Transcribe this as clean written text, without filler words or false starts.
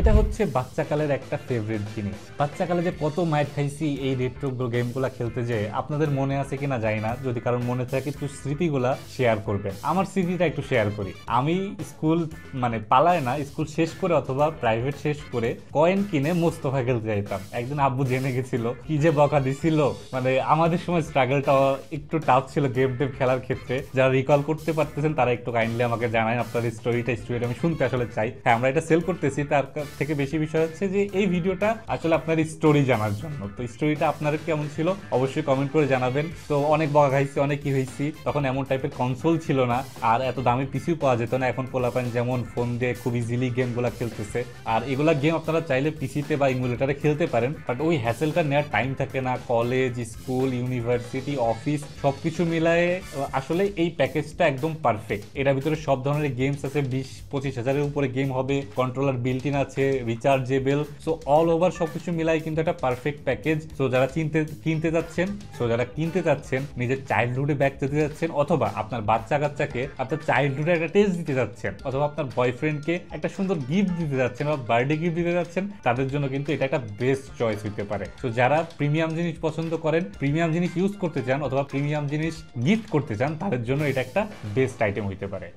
এটা হচ্ছে বাচ্চাকালের একটা ফেভারিট জিনিস। বাচ্চাকালে যে কত মাইর খাইছি এই রেট্রো গেমগুলো খেলতে, যে আপনাদের মনে আছে কিনা জানি না, যদি কারণ মনে থাকে একটু স্মৃতিগুলা শেয়ার করবেন। আমার স্মৃতিটা একটু শেয়ার করি। আমি স্কুল মানে পালায় না, স্কুল শেষ করে অথবা প্রাইভেট শেষ করে কয়েন কিনে মোস্তফা খেলতে যাইতাম। একদিন আব্বু জেনে গেছিল, কি যে বকা দিছিল। মানে আমাদের সময় স্ট্রাগলটা একটু টাফ ছিল গেম টেম খেলার ক্ষেত্রে। যারা রিকল করতে পারতেছেন তারা একটু কাইন্ডলি আমাকে জানায় আপনার স্টোরিটা আমি শুনতে আসলে চাই। হ্যাঁ, আমরা এটা সেল করতেছি, তার থেকে বেশি বিষয় হচ্ছে যে এই ভিডিওটা আসলে আপনার স্টোরি জানার জন্য। তো স্টোরিটা আপনার কেমন ছিল অবশ্যই কমেন্ট করে জানাবেন। তো অনেক বকা খাইছি, অনেক কি হয়েছি, তখন এমন টাইপের কনসোল ছিল না, আর এত দামি পিসিও পাওয়া যেত না। এখন পোলাপান যেমন ফোন দিয়ে খুব ইজিলি গেমগুলো খেলতেছে, আর এগুলা গেম আপনারা চাইলে পিসিতে বা ইমুলেটারে খেলতে পারেন, বাট ওই হ্যাসেলটা নেওয়ার টাইম থাকে না। কলেজ, স্কুল, ইউনিভার্সিটি, অফিস সবকিছু মিলায়ে আসলে এই প্যাকেজটা একদম পারফেক্ট। এটার ভিতরে সব ধরনের গেমস আছে, 20-25 হাজারের উপরে গেম হবে, কন্ট্রোলার বিল্ট ইন আছে, রিচার্জেবল। সো অল ওভার সবকিছু মিলাই কিন্তু একটা পারফেক্ট প্যাকেজ। সো যারা কিনতে যাচ্ছেন নিজের চাইল্ডহুডে ব্যাক যেতে যাচ্ছেন, অথবা আপনার বাচ্চা কাচ্চাকে আপনার চাইল্ডহুডে একটা টেস্ট দিতে যাচ্ছেন, অথবা আপনার বয়ফ্রেন্ডকে একটা সুন্দর গিফট দিতে যাচ্ছেন বা বার্থডে গিফট দিতে যাচ্ছেন, তাদের জন্য কিন্তু এটা একটা বেস্ট চয়েস হতে পারে। তো যারা প্রিমিয়াম জিনিস পছন্দ করেন, প্রিমিয়াম জিনিস ইউজ করতে চান, অথবা প্রিমিয়াম জিনিস গিফট করতে চান, তাদের জন্য এটা একটা বেস্ট আইটেম হইতে পারে।